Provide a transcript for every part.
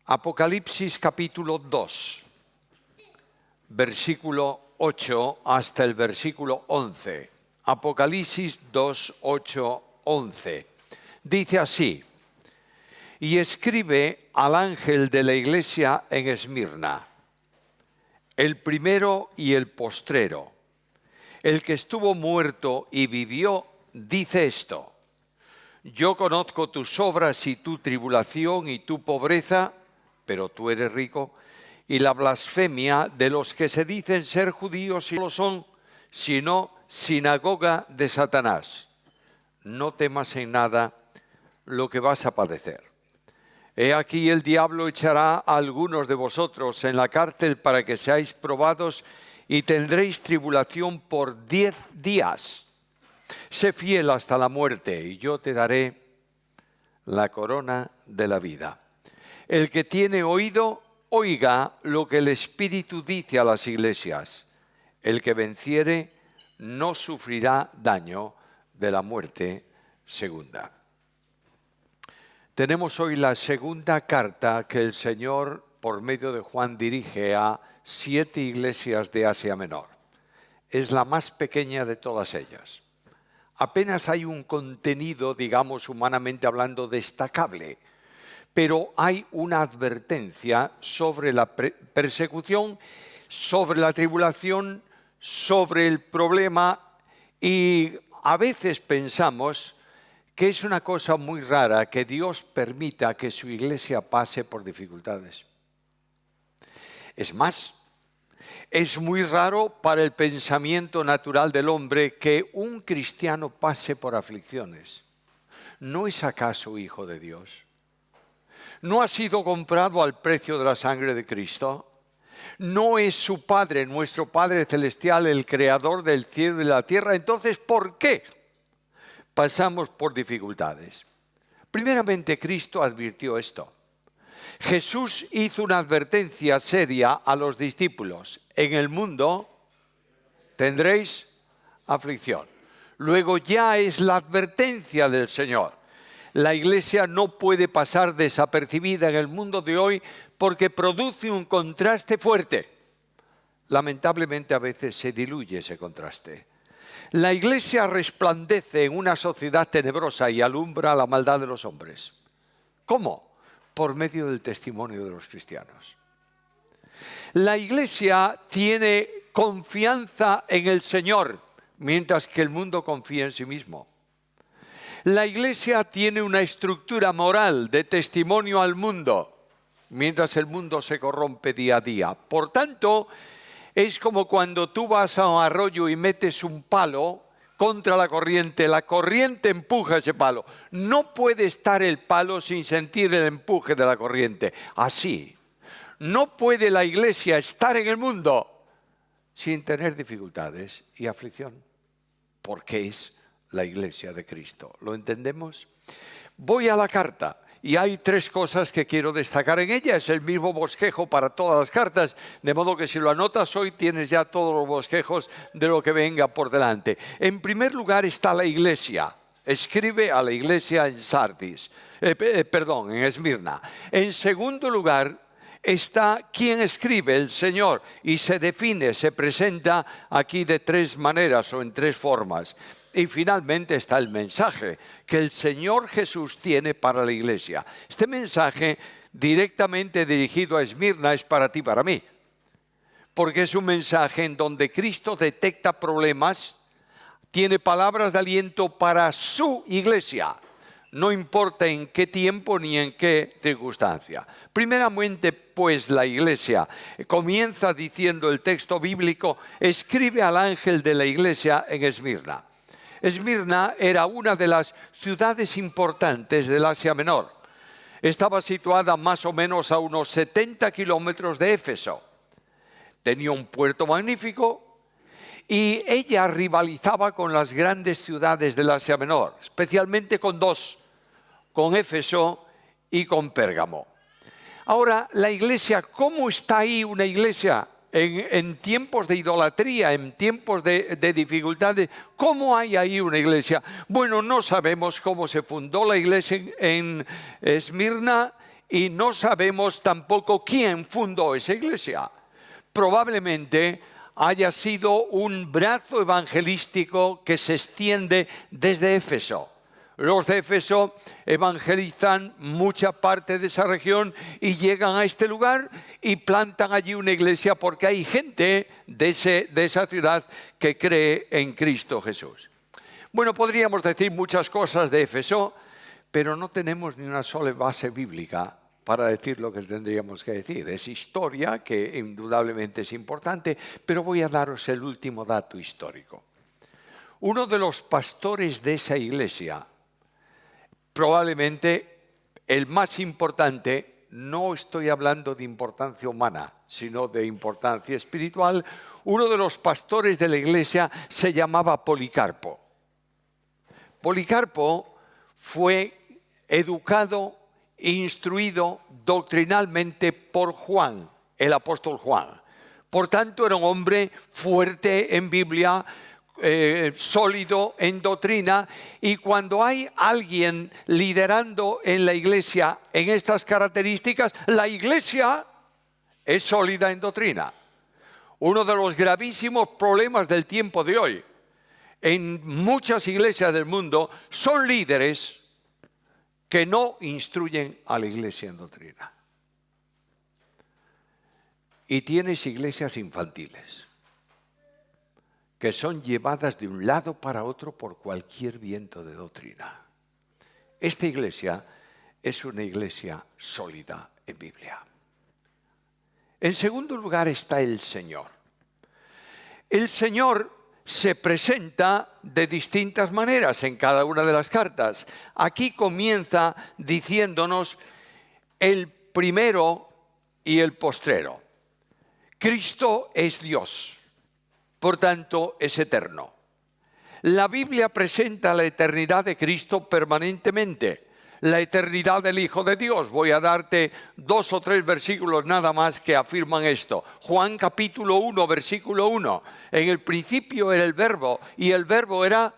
Apocalipsis capítulo 2, versículo 8 hasta el versículo 11. Apocalipsis 2, 8, 11. Dice así: y escribe al ángel de la iglesia en Esmirna, el primero y el postrero, el que estuvo muerto y vivió, dice esto: yo conozco tus obras y tu tribulación y tu pobreza, pero tú eres rico, y la blasfemia de los que se dicen ser judíos y no lo son, sino sinagoga de Satanás. No temas en nada lo que vas a padecer. He aquí el diablo echará a algunos de vosotros en la cárcel para que seáis probados y tendréis tribulación por 10 días. Sé fiel hasta la muerte y yo te daré la corona de la vida. El que tiene oído, oiga lo que el Espíritu dice a las iglesias. El que venciere no sufrirá daño de la muerte segunda. Tenemos hoy la segunda carta que el Señor, por medio de Juan, dirige a 7 iglesias de Asia Menor. Es la más pequeña de todas ellas. Apenas hay un contenido, digamos, humanamente hablando, destacable, pero hay una advertencia sobre la persecución, sobre la tribulación, sobre el problema, y a veces pensamos que es una cosa muy rara que Dios permita que su iglesia pase por dificultades. Es más, es muy raro para el pensamiento natural del hombre que un cristiano pase por aflicciones. ¿No es acaso hijo de Dios? ¿No ha sido comprado al precio de la sangre de Cristo? ¿No es su Padre, nuestro Padre Celestial, el Creador del cielo y de la tierra? Entonces, ¿por qué pasamos por dificultades? Primeramente, Cristo advirtió esto. Jesús hizo una advertencia seria a los discípulos. En el mundo tendréis aflicción. Luego ya es la advertencia del Señor. La iglesia no puede pasar desapercibida en el mundo de hoy porque produce un contraste fuerte. Lamentablemente a veces se diluye ese contraste. La iglesia resplandece en una sociedad tenebrosa y alumbra la maldad de los hombres. ¿Cómo? Por medio del testimonio de los cristianos. La iglesia tiene confianza en el Señor, mientras que el mundo confía en sí mismo. La iglesia tiene una estructura moral de testimonio al mundo, mientras el mundo se corrompe día a día. Por tanto, es como cuando tú vas a un arroyo y metes un palo contra la corriente empuja ese palo. No puede estar el palo sin sentir el empuje de la corriente. Así, no puede la iglesia estar en el mundo sin tener dificultades y aflicción, porque es la iglesia de Cristo. ¿Lo entendemos? Voy a la carta y hay 3 cosas que quiero destacar en ella. Es el mismo bosquejo para todas las cartas, de modo que si lo anotas hoy tienes ya todos los bosquejos de lo que venga por delante. En primer lugar está la iglesia. Escribe a la iglesia en en Esmirna. En segundo lugar está quien escribe, el Señor, y se define, se presenta aquí de 3 maneras o en 3 formas. Y finalmente está el mensaje que el Señor Jesús tiene para la iglesia. Este mensaje directamente dirigido a Esmirna es para ti y para mí, porque es un mensaje en donde Cristo detecta problemas, tiene palabras de aliento para su iglesia. No importa en qué tiempo ni en qué circunstancia. Primeramente, pues la iglesia comienza diciendo el texto bíblico: escribe al ángel de la iglesia en Esmirna. Esmirna era una de las ciudades importantes del Asia Menor. Estaba situada más o menos a unos 70 kilómetros de Éfeso. Tenía un puerto magnífico y ella rivalizaba con las grandes ciudades del Asia Menor, especialmente con 2, con Éfeso y con Pérgamo. Ahora, la iglesia, ¿cómo está ahí una iglesia? En tiempos de idolatría, en tiempos de dificultades, ¿cómo hay ahí una iglesia? Bueno, no sabemos cómo se fundó la iglesia en Esmirna y no sabemos tampoco quién fundó esa iglesia. Probablemente haya sido un brazo evangelístico que se extiende desde Éfeso. Los de Éfeso evangelizan mucha parte de esa región y llegan a este lugar y plantan allí una iglesia porque hay gente de esa ciudad que cree en Cristo Jesús. Bueno, podríamos decir muchas cosas de Éfeso, pero no tenemos ni una sola base bíblica para decir lo que tendríamos que decir. Es historia, que indudablemente es importante, pero voy a daros el último dato histórico. Uno de los pastores de esa iglesia, probablemente el más importante, no estoy hablando de importancia humana, sino de importancia espiritual, uno de los pastores de la iglesia se llamaba Policarpo. Policarpo fue educado e instruido doctrinalmente por Juan, el apóstol Juan. Por tanto, era un hombre fuerte en Biblia, sólido en doctrina, y cuando hay alguien liderando en la iglesia en estas características, la iglesia es sólida en doctrina. Uno de los gravísimos problemas del tiempo de hoy en muchas iglesias del mundo son líderes que no instruyen a la iglesia en doctrina. Y tienes iglesias infantiles que son llevadas de un lado para otro por cualquier viento de doctrina. Esta iglesia es una iglesia sólida en Biblia. En segundo lugar está el Señor. El Señor se presenta de distintas maneras en cada una de las cartas. Aquí comienza diciéndonos el primero y el postrero. Cristo es Dios, por tanto es eterno. La Biblia presenta la eternidad de Cristo permanentemente, la eternidad del Hijo de Dios. Voy a darte 2 o 3 versículos nada más que afirman esto. Juan capítulo 1, versículo 1. En el principio era el Verbo, y el Verbo era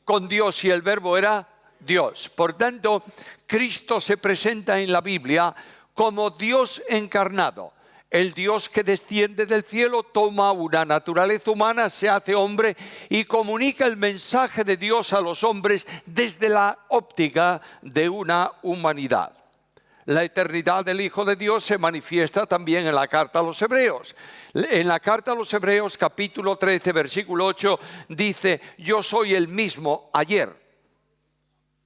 con Dios, y el Verbo era Dios. Por tanto, Cristo se presenta en la Biblia como Dios encarnado. El Dios que desciende del cielo toma una naturaleza humana, se hace hombre y comunica el mensaje de Dios a los hombres desde la óptica de una humanidad. La eternidad del Hijo de Dios se manifiesta también en la carta a los Hebreos. En la carta a los Hebreos, capítulo 13, versículo 8, dice: yo soy el mismo ayer,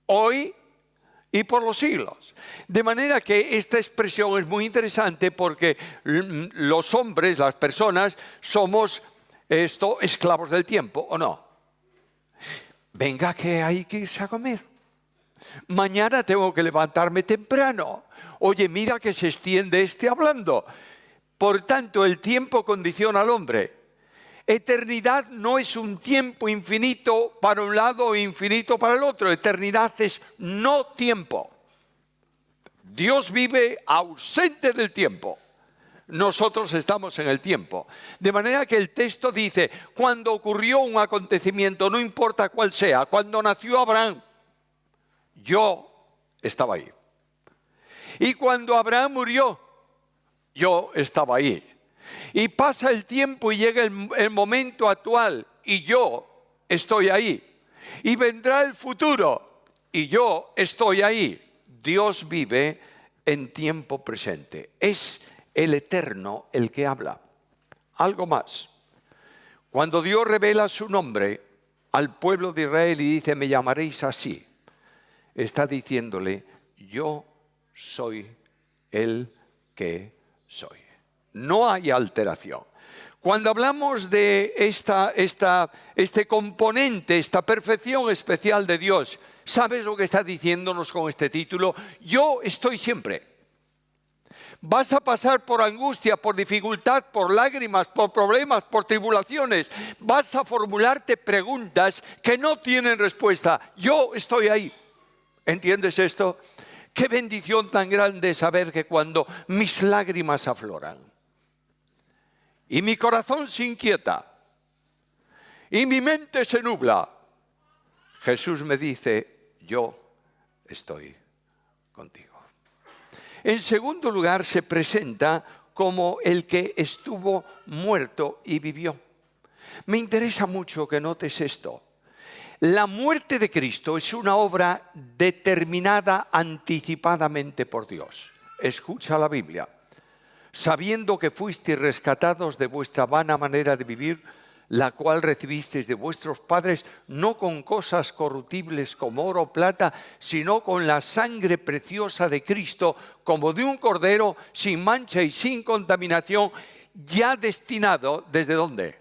hoy y por los siglos. De manera que esta expresión es muy interesante porque los hombres, las personas, somos esclavos del tiempo, ¿o no? Venga, que hay que irse a comer. Mañana tengo que levantarme temprano. Oye, mira que se extiende hablando. Por tanto, el tiempo condiciona al hombre. Eternidad no es un tiempo infinito para un lado e infinito para el otro. Eternidad es no tiempo. Dios vive ausente del tiempo. Nosotros estamos en el tiempo. De manera que el texto dice: cuando ocurrió un acontecimiento, no importa cuál sea, cuando nació Abraham, yo estaba ahí. Y cuando Abraham murió, yo estaba ahí. Y pasa el tiempo y llega el momento actual y yo estoy ahí. Y vendrá el futuro y yo estoy ahí. Dios vive en tiempo presente. Es el eterno el que habla. Algo más. Cuando Dios revela su nombre al pueblo de Israel y dice: me llamaréis así, está diciéndole: yo soy el que soy. No hay alteración. Cuando hablamos de este componente, esta perfección especial de Dios, ¿sabes lo que está diciéndonos con este título? Yo estoy siempre. Vas a pasar por angustia, por dificultad, por lágrimas, por problemas, por tribulaciones. Vas a formularte preguntas que no tienen respuesta. Yo estoy ahí. ¿Entiendes esto? Qué bendición tan grande saber que cuando mis lágrimas afloran y mi corazón se inquieta y mi mente se nubla, Jesús me dice: yo estoy contigo. En segundo lugar, se presenta como el que estuvo muerto y vivió. Me interesa mucho que notes esto. La muerte de Cristo es una obra determinada anticipadamente por Dios. Escucha la Biblia. Sabiendo que fuisteis rescatados de vuestra vana manera de vivir, la cual recibisteis de vuestros padres, no con cosas corruptibles como oro o plata, sino con la sangre preciosa de Cristo, como de un cordero, sin mancha y sin contaminación, ya destinado, ¿desde dónde?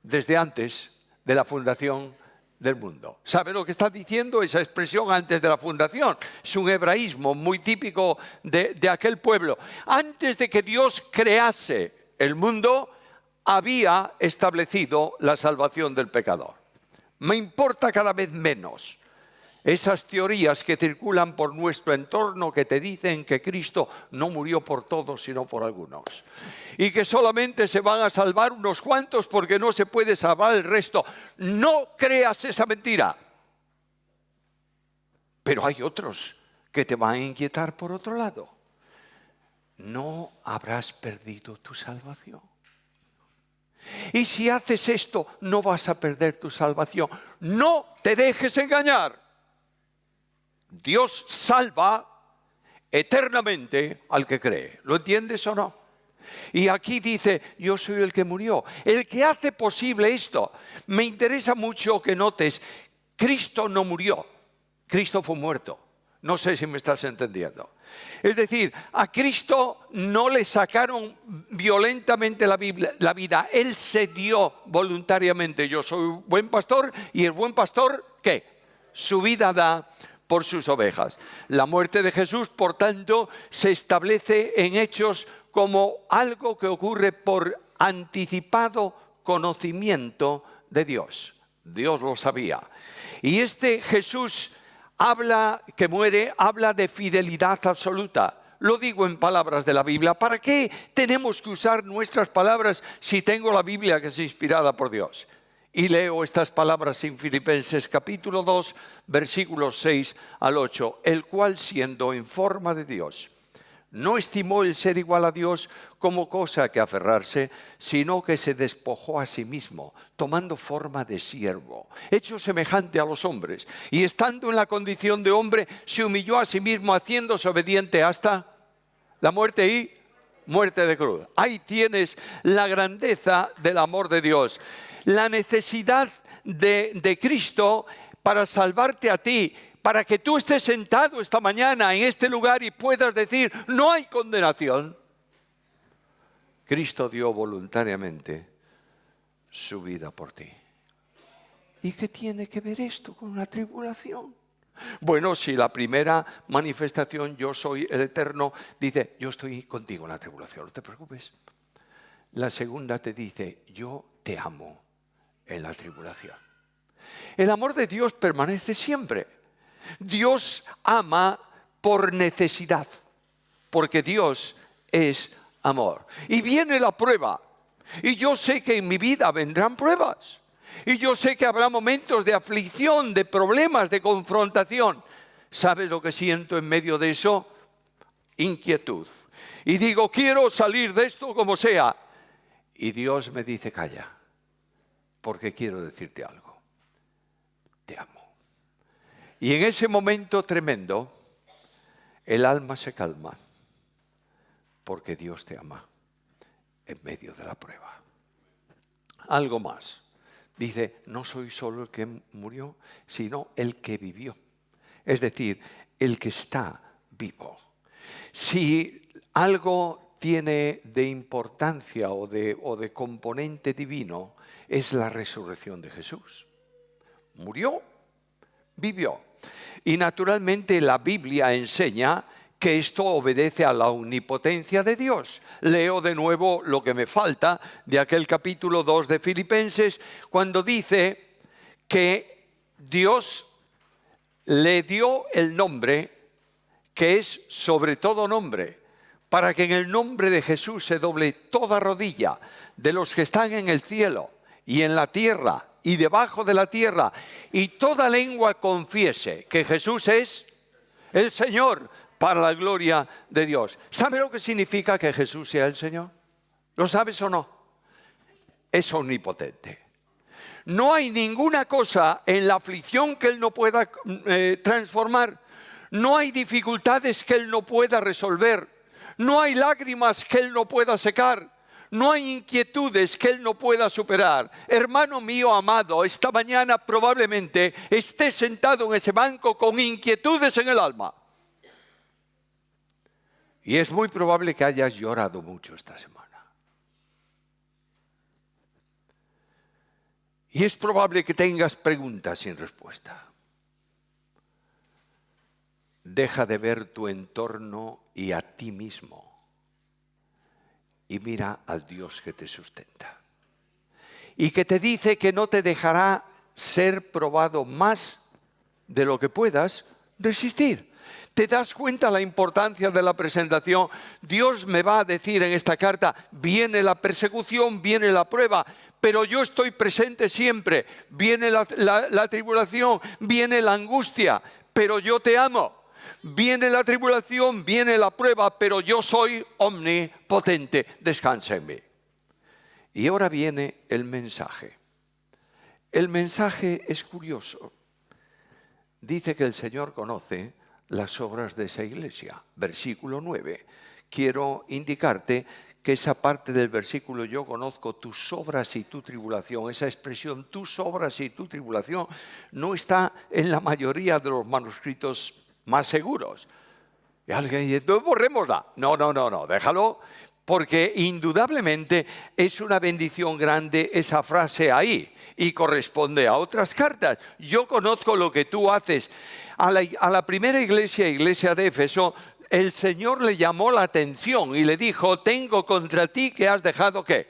Desde antes de la fundación del mundo. ¿Sabe lo que está diciendo esa expresión antes de la fundación? Es un hebraísmo muy típico de aquel pueblo. Antes de que Dios crease el mundo, había establecido la salvación del pecador. Me importa cada vez menos esas teorías que circulan por nuestro entorno que te dicen que Cristo no murió por todos, sino por algunos. Y que solamente se van a salvar unos cuantos porque no se puede salvar el resto. No creas esa mentira. Pero hay otros que te van a inquietar por otro lado. No habrás perdido tu salvación. Y si haces esto, no vas a perder tu salvación. No te dejes engañar. Dios salva eternamente al que cree. ¿Lo entiendes o no? Y aquí dice, yo soy el que murió. El que hace posible esto. Me interesa mucho que notes, Cristo no murió. Cristo fue muerto. No sé si me estás entendiendo. Es decir, a Cristo no le sacaron violentamente la vida. Él se dio voluntariamente. Yo soy un buen pastor y el buen pastor, ¿qué? Su vida da por sus ovejas. La muerte de Jesús, por tanto, se establece en Hechos como algo que ocurre por anticipado conocimiento de Dios. Dios lo sabía. Y este Jesús que muere, habla de fidelidad absoluta. Lo digo en palabras de la Biblia. ¿Para qué tenemos que usar nuestras palabras si tengo la Biblia que es inspirada por Dios? Y leo estas palabras en Filipenses capítulo 2, versículos 6 al 8. El cual, siendo en forma de Dios, no estimó el ser igual a Dios como cosa que aferrarse, sino que se despojó a sí mismo, tomando forma de siervo, hecho semejante a los hombres. Y estando en la condición de hombre, se humilló a sí mismo, haciéndose obediente hasta la muerte y muerte de cruz. Ahí tienes la grandeza del amor de Dios. La necesidad de Cristo para salvarte a ti, para que tú estés sentado esta mañana en este lugar y puedas decir, no hay condenación. Cristo dio voluntariamente su vida por ti. ¿Y qué tiene que ver esto con la tribulación? Bueno, si la primera manifestación, yo soy el eterno, dice, yo estoy contigo en la tribulación, no te preocupes. La segunda te dice, yo te amo en la tribulación. El amor de Dios permanece siempre. Dios ama por necesidad, porque Dios es amor. Y viene la prueba. Y yo sé que en mi vida vendrán pruebas. Y yo sé que habrá momentos de aflicción, de problemas, de confrontación. ¿Sabes lo que siento en medio de eso? Inquietud. Y digo, quiero salir de esto como sea. Y Dios me dice, calla, porque quiero decirte algo. Te amo. Y en ese momento tremendo, el alma se calma, porque Dios te ama en medio de la prueba. Algo más. Dice, no soy solo el que murió, sino el que vivió. Es decir, el que está vivo. Si algo tiene de importancia o de componente divino, es la resurrección de Jesús. Murió, vivió. Y naturalmente la Biblia enseña que esto obedece a la omnipotencia de Dios. Leo de nuevo lo que me falta de aquel capítulo 2 de Filipenses, cuando dice que Dios le dio el nombre que es sobre todo nombre, para que en el nombre de Jesús se doble toda rodilla de los que están en el cielo y en la tierra y debajo de la tierra, y toda lengua confiese que Jesús es el Señor, para la gloria de Dios. ¿Sabe lo que significa que Jesús sea el Señor? ¿Lo sabes o no? Es omnipotente. No hay ninguna cosa en la aflicción que Él no pueda transformar. No hay dificultades que Él no pueda resolver. No hay lágrimas que Él no pueda secar. No hay inquietudes que Él no pueda superar. Hermano mío amado, esta mañana probablemente esté sentado en ese banco con inquietudes en el alma. Y es muy probable que hayas llorado mucho esta semana. Y es probable que tengas preguntas sin respuesta. Deja de ver tu entorno y a ti mismo. Y mira al Dios que te sustenta. Y que te dice que no te dejará ser probado más de lo que puedas resistir. ¿Te das cuenta la importancia de la presentación? Dios me va a decir en esta carta, viene la persecución, viene la prueba, pero yo estoy presente siempre. Viene la tribulación, viene la angustia, pero yo te amo. Viene la tribulación, viene la prueba, pero yo soy omnipotente. Descansa en mí. Y ahora viene el mensaje. El mensaje es curioso. Dice que el Señor conoce las obras de esa iglesia. Versículo 9. Quiero indicarte que esa parte del versículo, yo conozco tus obras y tu tribulación, esa expresión, tus obras y tu tribulación, no está en la mayoría de los manuscritos más seguros. Y alguien dice, entonces borrémosla. No, déjalo, porque indudablemente es una bendición grande esa frase ahí y corresponde a otras cartas. Yo conozco lo que tú haces. A la primera iglesia de Éfeso, el Señor le llamó la atención y le dijo, tengo contra ti que has dejado ¿qué?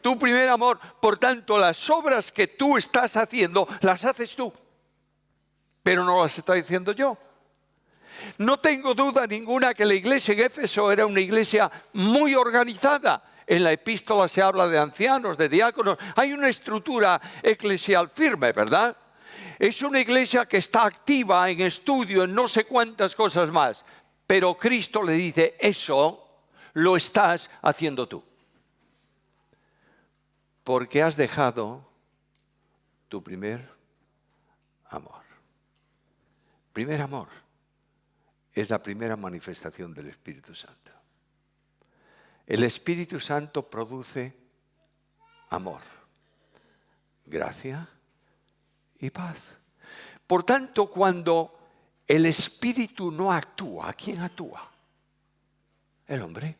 Tu primer amor. Por tanto, las obras que tú estás haciendo, las haces tú. Pero no las estoy haciendo yo. No tengo duda ninguna que la iglesia en Éfeso era una iglesia muy organizada. En la epístola se habla de ancianos, de diáconos. Hay una estructura eclesial firme, ¿verdad? Es una iglesia que está activa en estudio, en no sé cuántas cosas más. Pero Cristo le dice, eso lo estás haciendo tú. Porque has dejado tu primer amor. Primer amor. Es la primera manifestación del Espíritu Santo. El Espíritu Santo produce amor, gracia y paz. Por tanto, cuando el Espíritu no actúa, ¿quién actúa? El hombre.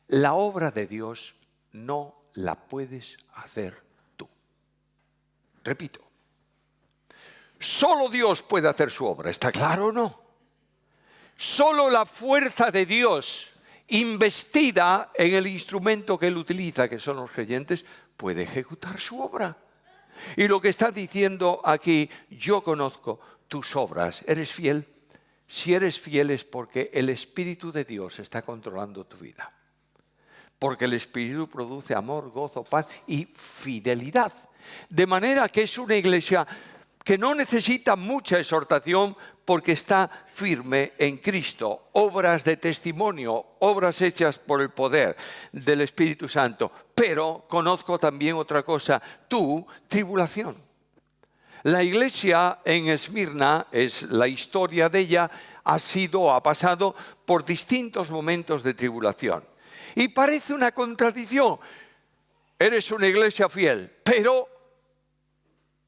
La obra de Dios no la puedes hacer tú. Repito, solo Dios puede hacer su obra, ¿está claro o no? Solo la fuerza de Dios investida en el instrumento que Él utiliza, que son los creyentes, puede ejecutar su obra. Y lo que está diciendo aquí, yo conozco tus obras, ¿eres fiel? Si eres fiel es porque el Espíritu de Dios está controlando tu vida. Porque el Espíritu produce amor, gozo, paz y fidelidad. De manera que es una iglesia que no necesita mucha exhortación porque está firme en Cristo. Obras de testimonio, obras hechas por el poder del Espíritu Santo. Pero conozco también otra cosa, tu tribulación. La iglesia en Esmirna, es la historia de ella, ha pasado por distintos momentos de tribulación. Y parece una contradicción. Eres una iglesia fiel, pero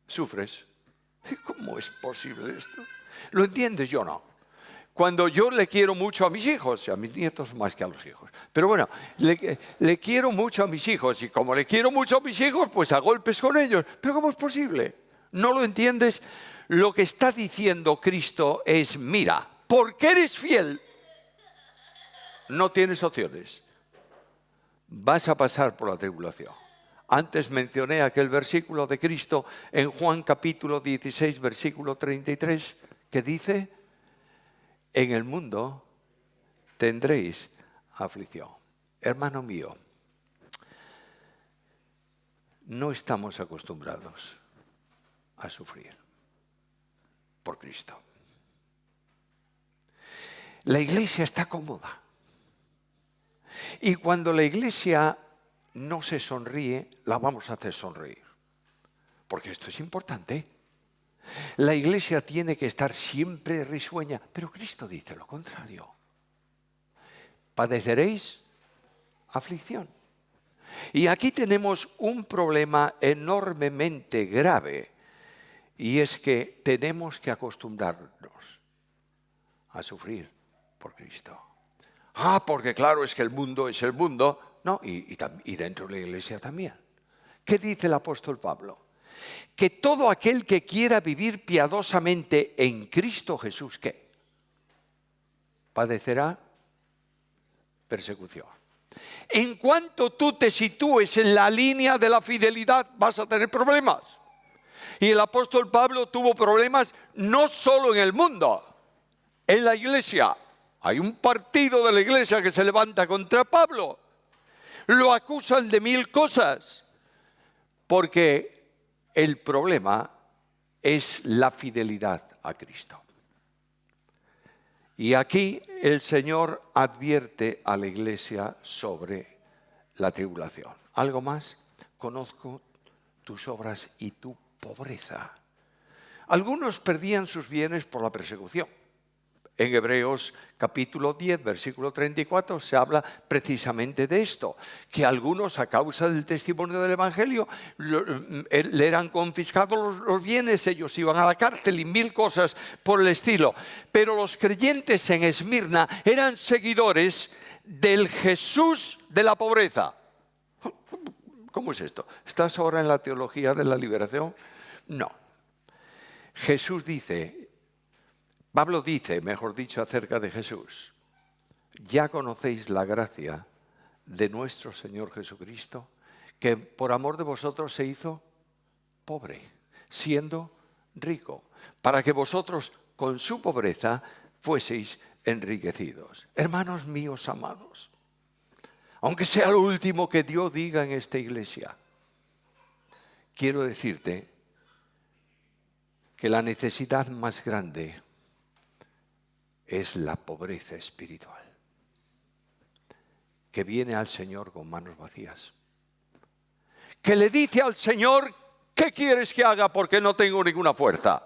sufres. ¿Cómo es posible esto? ¿Lo entiendes? Yo no. Cuando yo le quiero mucho a mis hijos, y a mis nietos más que a los hijos, pero bueno, le quiero mucho a mis hijos, y como le quiero mucho a mis hijos, pues a golpes con ellos. ¿Pero cómo es posible? ¿No lo entiendes? Lo que está diciendo Cristo es, mira, porque eres fiel, no tienes opciones. Vas a pasar por la tribulación. Antes mencioné aquel versículo de Cristo en Juan capítulo 16, versículo 33, que dice, en el mundo tendréis aflicción. Hermano mío, no estamos acostumbrados a sufrir por Cristo. La iglesia está cómoda. Y cuando la iglesia no se sonríe, la vamos a hacer sonreír. Porque esto es importante. La iglesia tiene que estar siempre risueña. Pero Cristo dice lo contrario. Padeceréis aflicción. Y aquí tenemos un problema enormemente grave. Y es que tenemos que acostumbrarnos a sufrir por Cristo. Porque claro, es que el mundo es el mundo. No, y dentro de la iglesia también. ¿Qué dice el apóstol Pablo? Que todo aquel que quiera vivir piadosamente en Cristo Jesús, ¿qué? Padecerá persecución. En cuanto tú te sitúes en la línea de la fidelidad, vas a tener problemas. Y el apóstol Pablo tuvo problemas no solo en el mundo, en la iglesia. Hay un partido de la iglesia que se levanta contra Pablo. Lo acusan de 1000 cosas. Porque el problema es la fidelidad a Cristo. Y aquí el Señor advierte a la iglesia sobre la tribulación. ¿Algo más? Conozco tus obras y tu pobreza. Algunos perdían sus bienes por la persecución. En Hebreos capítulo 10, versículo 34, se habla precisamente de esto, que algunos a causa del testimonio del Evangelio le eran confiscados los bienes, ellos iban a la cárcel y 1000 cosas por el estilo. Pero los creyentes en Esmirna eran seguidores del Jesús de la pobreza. ¿Cómo es esto? ¿Estás ahora en la teología de la liberación? No. Jesús dice... Pablo dice, mejor dicho, acerca de Jesús: ya conocéis la gracia de nuestro Señor Jesucristo, que por amor de vosotros se hizo pobre, siendo rico, para que vosotros con su pobreza fueseis enriquecidos. Hermanos míos amados, aunque sea lo último que Dios diga en esta iglesia, quiero decirte que la necesidad más grande es la pobreza espiritual, que viene al Señor con manos vacías, que le dice al Señor: ¿qué quieres que haga? Porque no tengo ninguna fuerza.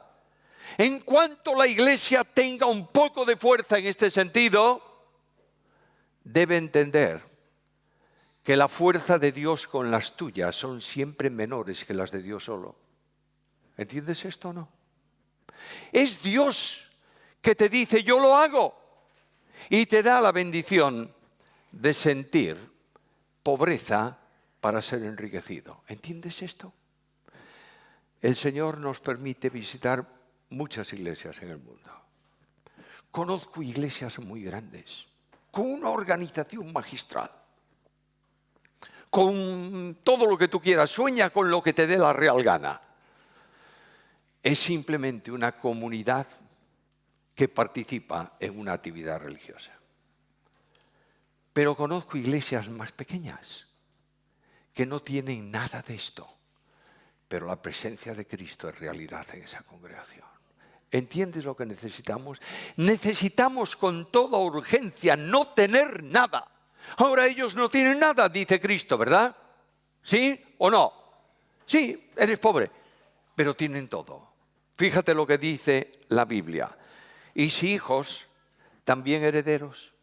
En cuanto la iglesia tenga un poco de fuerza en este sentido, debe entender que la fuerza de Dios con las tuyas son siempre menores que las de Dios solo. ¿Entiendes esto o no? Es Dios que te dice: yo lo hago, y te da la bendición de sentir pobreza para ser enriquecido. ¿Entiendes esto? El Señor nos permite visitar muchas iglesias en el mundo. Conozco iglesias muy grandes, con una organización magistral, con todo lo que tú quieras, sueña con lo que te dé la real gana. Es simplemente una comunidad que participa en una actividad religiosa. Pero conozco iglesias más pequeñas que no tienen nada de esto, pero la presencia de Cristo es realidad en esa congregación. ¿Entiendes lo que necesitamos? Necesitamos con toda urgencia no tener nada. Ahora ellos no tienen nada, dice Cristo, ¿verdad? ¿Sí o no? Sí, eres pobre, pero tienen todo. Fíjate lo que dice la Biblia. Y si hijos, también herederos.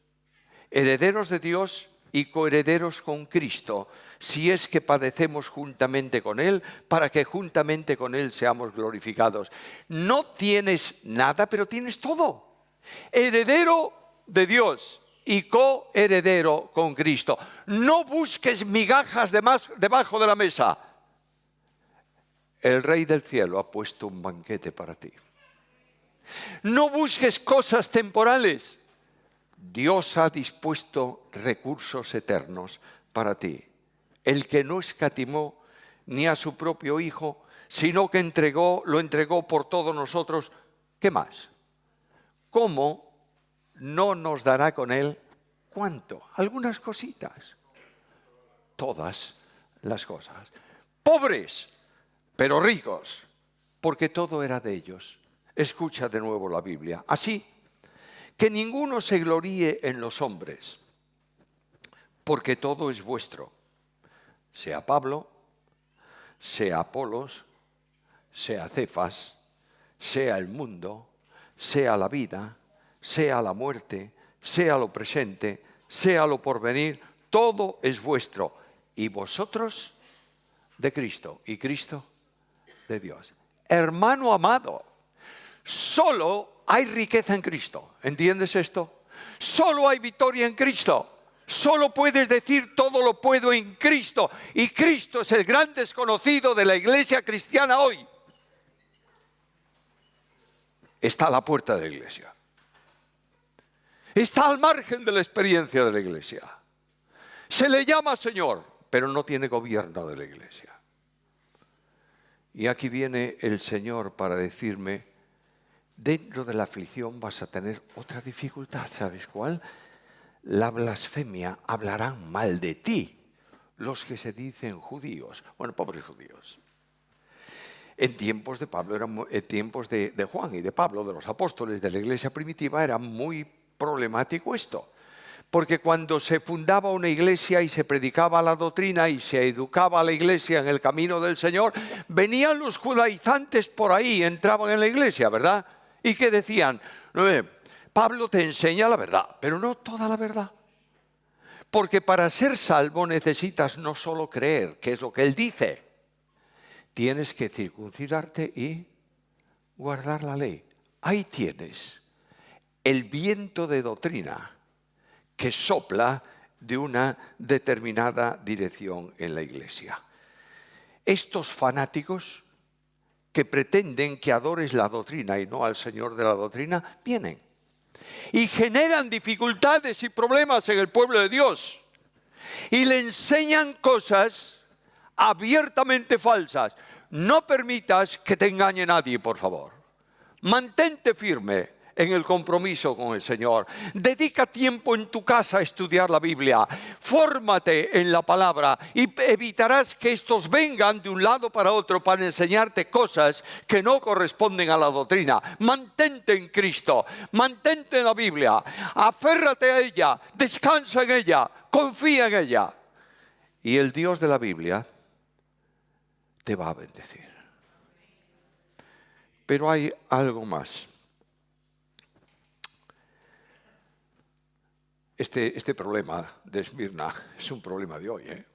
Herederos de Dios y coherederos con Cristo, si es que padecemos juntamente con Él, para que juntamente con Él seamos glorificados. No tienes nada, pero tienes todo. Heredero de Dios y coheredero con Cristo. No busques migajas debajo de la mesa. El Rey del Cielo ha puesto un banquete para ti. No busques cosas temporales. Dios ha dispuesto recursos eternos para ti. El que no escatimó ni a su propio Hijo, sino que lo entregó por todos nosotros. ¿Qué más? ¿Cómo no nos dará con Él? ¿Cuánto? Algunas cositas. Todas las cosas. Pobres, pero ricos, porque todo era de ellos. Escucha de nuevo la Biblia. Así que ninguno se gloríe en los hombres, porque todo es vuestro, sea Pablo, sea Apolos, sea Cefas, sea el mundo, sea la vida, sea la muerte, sea lo presente, sea lo porvenir, todo es vuestro, y vosotros de Cristo, y Cristo de Dios. Hermano amado, solo hay riqueza en Cristo. ¿Entiendes esto? Solo hay victoria en Cristo. Solo puedes decir todo lo puedo en Cristo. Y Cristo es el gran desconocido de la iglesia cristiana hoy. Está a la puerta de la iglesia. Está al margen de la experiencia de la iglesia. Se le llama Señor, pero no tiene gobierno de la iglesia. Y aquí viene el Señor para decirme, dentro de la aflicción vas a tener otra dificultad. ¿Sabes cuál? La blasfemia. Hablarán mal de ti los que se dicen judíos. Bueno, pobres judíos. En tiempos de Pablo, en tiempos de Juan y de Pablo, de los apóstoles de la iglesia primitiva, era muy problemático esto. Porque cuando se fundaba una iglesia y se predicaba la doctrina y se educaba a la iglesia en el camino del Señor, venían los judaizantes por ahí, entraban en la iglesia, ¿verdad? Y que decían, Pablo te enseña la verdad, pero no toda la verdad. Porque para ser salvo necesitas no solo creer, que es lo que él dice, tienes que circuncidarte y guardar la ley. Ahí tienes el viento de doctrina que sopla de una determinada dirección en la iglesia. Estos fanáticos que pretenden que adores la doctrina y no al Señor de la doctrina, vienen y generan dificultades y problemas en el pueblo de Dios y le enseñan cosas abiertamente falsas. No permitas que te engañe nadie, por favor. Mantente firme en el compromiso con el Señor. Dedica tiempo en tu casa a estudiar la Biblia. Fórmate en la palabra y evitarás que estos vengan de un lado para otro para enseñarte cosas que no corresponden a la doctrina. Mantente en Cristo, mantente en la Biblia, aférrate a ella, descansa en ella, confía en ella. Y el Dios de la Biblia te va a bendecir. Pero hay algo más. Este problema de Esmirna es un problema de hoy, ¿eh?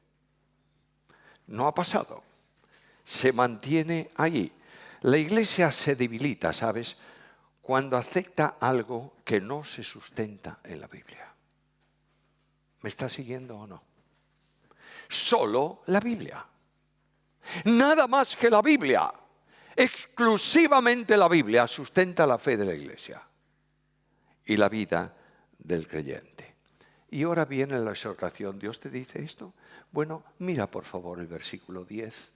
No ha pasado. Se mantiene ahí. La iglesia se debilita, ¿sabes? Cuando acepta algo que no se sustenta en la Biblia. ¿Me está siguiendo o no? Solo la Biblia. Nada más que la Biblia. Exclusivamente la Biblia sustenta la fe de la iglesia y la vida del creyente. Y ahora viene la exhortación. ¿Dios te dice esto? Bueno, mira por favor el versículo 10.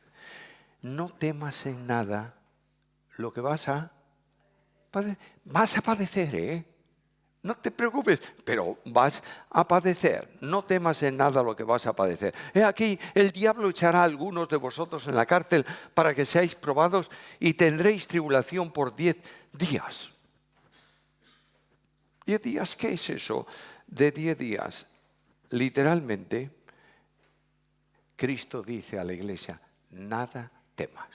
No temas en nada lo que vas a padecer, ¿eh? No te preocupes, pero vas a padecer. No temas en nada lo que vas a padecer. He aquí, el diablo echará a algunos de vosotros en la cárcel para que seáis probados y tendréis tribulación por 10 días. 10 días, ¿qué es eso de 10 días? Literalmente, Cristo dice a la iglesia, nada temas.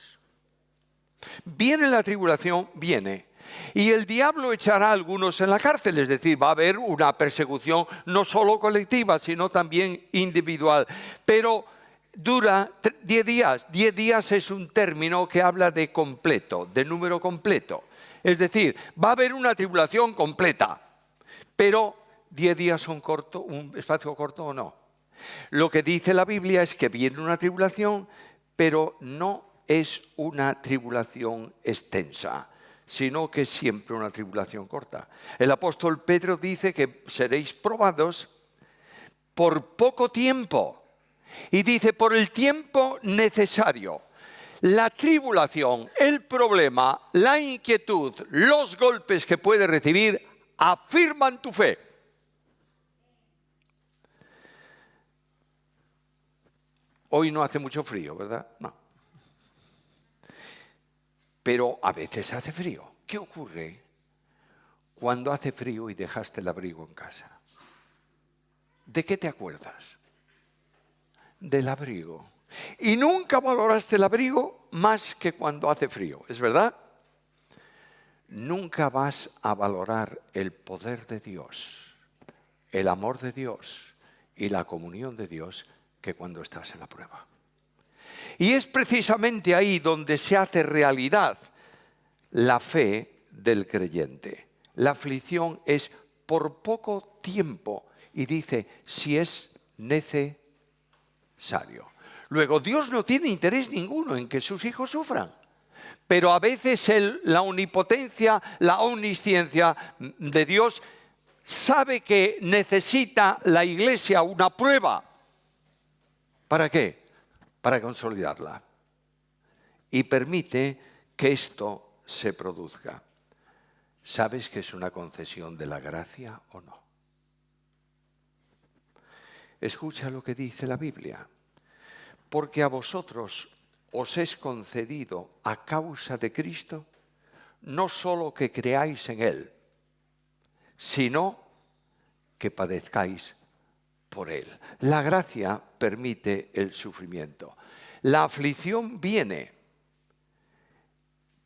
Viene la tribulación, viene. Y el diablo echará a algunos en la cárcel, es decir, va a haber una persecución no solo colectiva, sino también individual. Pero dura 10 días. 10 días es un término que habla de completo, de número completo. Es decir, va a haber una tribulación completa, pero 10 días son corto, un espacio corto o no. Lo que dice la Biblia es que viene una tribulación, pero no es una tribulación extensa, sino que es siempre una tribulación corta. El apóstol Pedro dice que seréis probados por poco tiempo. Y dice, por el tiempo necesario. La tribulación, el problema, la inquietud, los golpes que puedes recibir, afirman tu fe. Hoy no hace mucho frío, ¿verdad? No. Pero a veces hace frío. ¿Qué ocurre cuando hace frío y dejaste el abrigo en casa? ¿De qué te acuerdas? Del abrigo. Y nunca valoraste el abrigo más que cuando hace frío, ¿es verdad? Nunca vas a valorar el poder de Dios, el amor de Dios y la comunión de Dios que cuando estás en la prueba. Y es precisamente ahí donde se hace realidad la fe del creyente. La aflicción es por poco tiempo y dice, si es necesario. Luego, Dios no tiene interés ninguno en que sus hijos sufran. Pero a veces la omnipotencia, la omnisciencia de Dios sabe que necesita la iglesia una prueba. ¿Para qué? Para consolidarla. Y permite que esto se produzca. ¿Sabes que es una concesión de la gracia o no? Escucha lo que dice la Biblia. Porque a vosotros os es concedido a causa de Cristo, no solo que creáis en Él, sino que padezcáis por Él. La gracia permite el sufrimiento. La aflicción viene,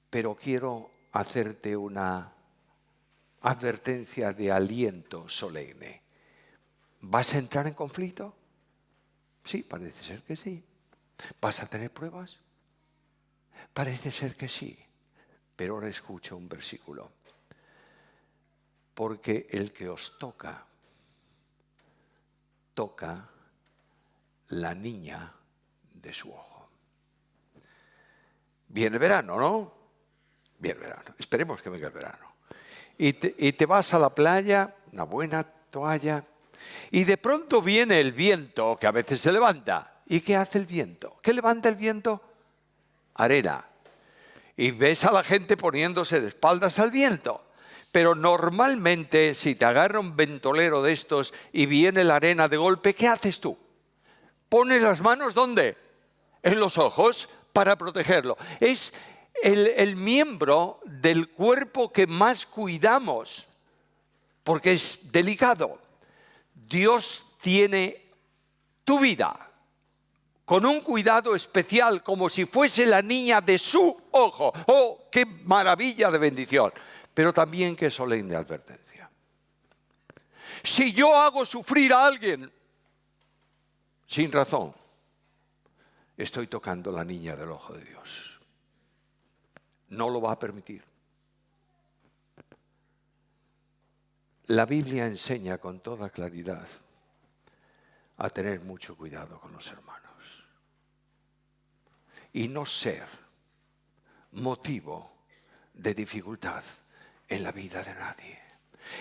pero quiero hacerte una advertencia de aliento solemne. ¿Vas a entrar en conflicto? Sí, parece ser que sí. ¿Vas a tener pruebas? Parece ser que sí. Pero ahora escucha un versículo. Porque el que os toca, toca la niña de su ojo. Viene verano, ¿no? Viene verano. Esperemos que venga el verano. Y te vas a la playa, una buena toalla, y de pronto viene el viento, que a veces se levanta. ¿Y qué hace el viento? ¿Qué levanta el viento? Arena. Y ves a la gente poniéndose de espaldas al viento. Pero normalmente, si te agarra un ventolero de estos y viene la arena de golpe, ¿qué haces tú? ¿Pones las manos dónde? En los ojos para protegerlo. Es el miembro del cuerpo que más cuidamos, porque es delicado. Dios tiene tu vida con un cuidado especial, como si fuese la niña de su ojo. ¡Oh, qué maravilla de bendición! Pero también qué solemne advertencia. Si yo hago sufrir a alguien sin razón, estoy tocando la niña del ojo de Dios. No lo va a permitir. La Biblia enseña con toda claridad a tener mucho cuidado con los hermanos y no ser motivo de dificultad en la vida de nadie,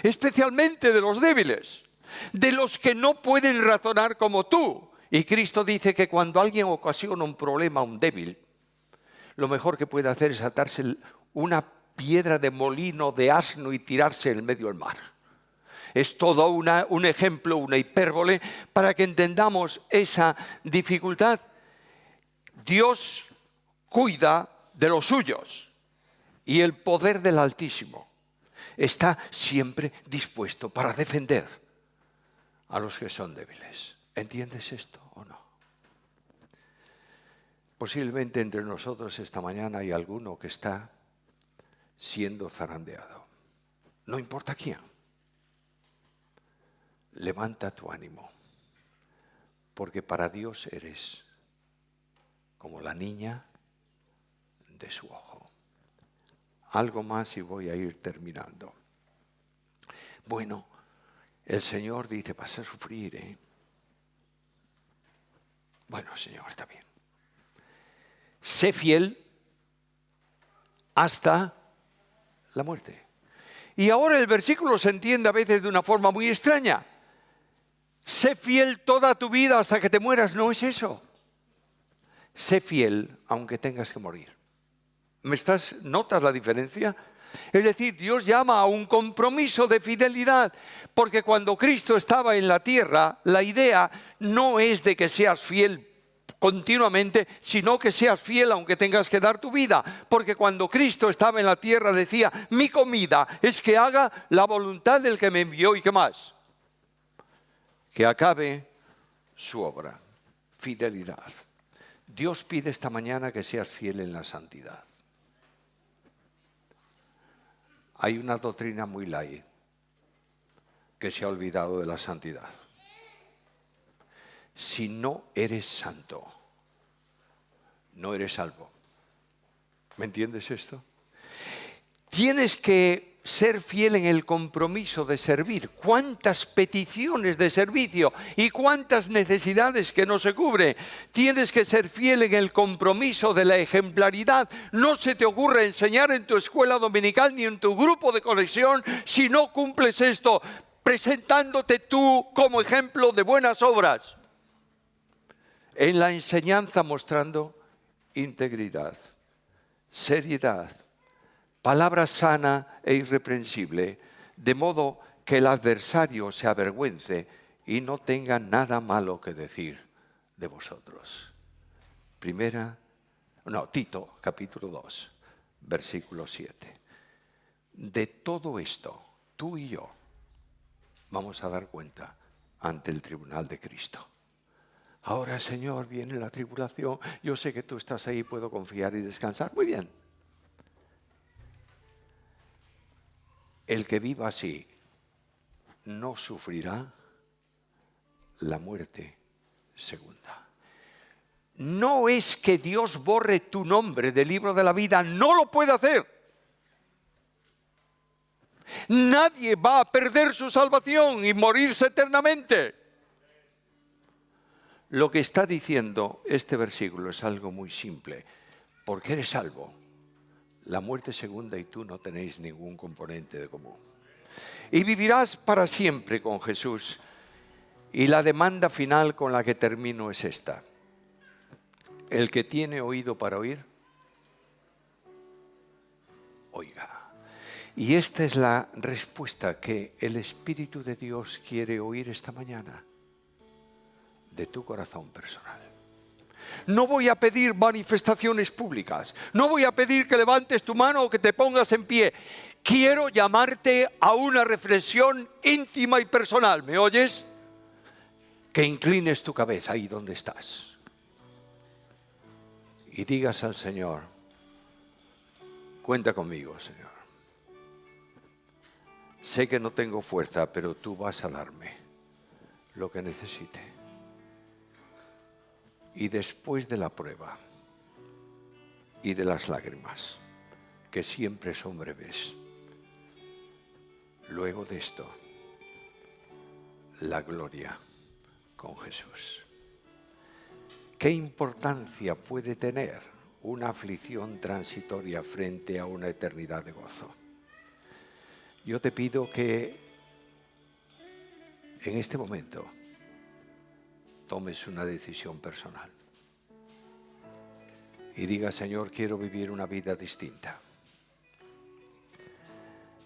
especialmente de los débiles, de los que no pueden razonar como tú. Y Cristo dice que cuando alguien ocasiona un problema a un débil, lo mejor que puede hacer es atarse una piedra de molino de asno y tirarse en medio del mar. Es todo un ejemplo, una hipérbole, para que entendamos esa dificultad. Dios cuida de los suyos y el poder del Altísimo está siempre dispuesto para defender a los que son débiles. ¿Entiendes esto o no? Posiblemente entre nosotros esta mañana hay alguno que está siendo zarandeado. No importa quién. Levanta tu ánimo, porque para Dios eres como la niña de su ojo. Algo más y voy a ir terminando. Bueno, el Señor dice, vas a sufrir, ¿eh? Bueno, Señor, está bien. Sé fiel hasta la muerte. Y ahora el versículo se entiende a veces de una forma muy extraña. Sé fiel toda tu vida hasta que te mueras. No es eso. Sé fiel aunque tengas que morir. ¿Notas la diferencia? Es decir, Dios llama a un compromiso de fidelidad, porque cuando Cristo estaba en la tierra, la idea no es de que seas fiel continuamente, sino que seas fiel aunque tengas que dar tu vida. Porque cuando Cristo estaba en la tierra decía, mi comida es que haga la voluntad del que me envió. ¿Y qué más? Que acabe su obra. Fidelidad. Dios pide esta mañana que seas fiel en la santidad. Hay una doctrina muy light que se ha olvidado de la santidad. Si no eres santo, no eres salvo. ¿Me entiendes esto? Tienes que ser fiel en el compromiso de servir. ¿Cuántas peticiones de servicio y cuántas necesidades que no se cubre? Tienes que ser fiel en el compromiso de la ejemplaridad. No se te ocurre enseñar en tu escuela dominical ni en tu grupo de conexión si no cumples esto, presentándote tú como ejemplo de buenas obras. En la enseñanza mostrando integridad, seriedad, palabra sana e irreprensible, de modo que el adversario se avergüence y no tenga nada malo que decir de vosotros. Tito, capítulo 2, versículo 7. De todo esto, tú y yo vamos a dar cuenta ante el tribunal de Cristo. Ahora, Señor, viene la tribulación. Yo sé que tú estás ahí, puedo confiar y descansar. Muy bien. El que viva así no sufrirá la muerte segunda. No es que Dios borre tu nombre del libro de la vida, no lo puede hacer. Nadie va a perder su salvación y morirse eternamente. Lo que está diciendo este versículo es algo muy simple. Porque eres salvo, la muerte segunda y tú no tenéis ningún componente de común. Y vivirás para siempre con Jesús. Y la demanda final con la que termino es esta. El que tiene oído para oír, oiga. Y esta es la respuesta que el Espíritu de Dios quiere oír esta mañana de tu corazón personal. No voy a pedir manifestaciones públicas. No voy a pedir que levantes tu mano o que te pongas en pie. Quiero llamarte a una reflexión íntima y personal. ¿Me oyes? Que inclines tu cabeza ahí donde estás. Y digas al Señor, cuenta conmigo, Señor. Sé que no tengo fuerza, pero tú vas a darme lo que necesite. Y después de la prueba y de las lágrimas, que siempre son breves, luego de esto, la gloria con Jesús. ¿Qué importancia puede tener una aflicción transitoria frente a una eternidad de gozo? Yo te pido que en este momento tomes una decisión personal y digas, Señor, quiero vivir una vida distinta.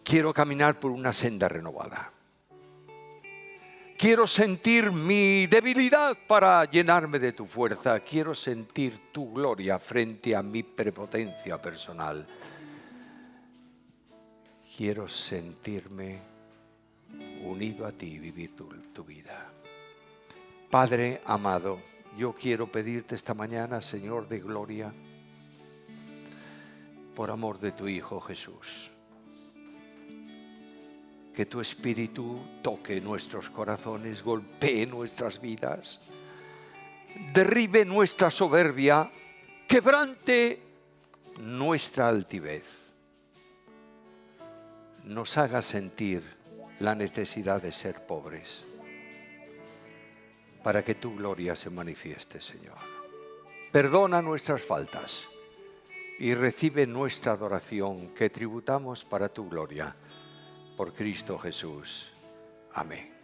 Quiero caminar por una senda renovada. Quiero sentir mi debilidad para llenarme de tu fuerza. Quiero sentir tu gloria frente a mi prepotencia personal. Quiero sentirme unido a ti y vivir tu vida. Padre amado, yo quiero pedirte esta mañana, Señor de gloria, por amor de tu Hijo Jesús, que tu Espíritu toque nuestros corazones, golpee nuestras vidas, derribe nuestra soberbia, quebrante nuestra altivez, nos haga sentir la necesidad de ser pobres, para que tu gloria se manifieste, Señor. Perdona nuestras faltas y recibe nuestra adoración que tributamos para tu gloria. Por Cristo Jesús. Amén.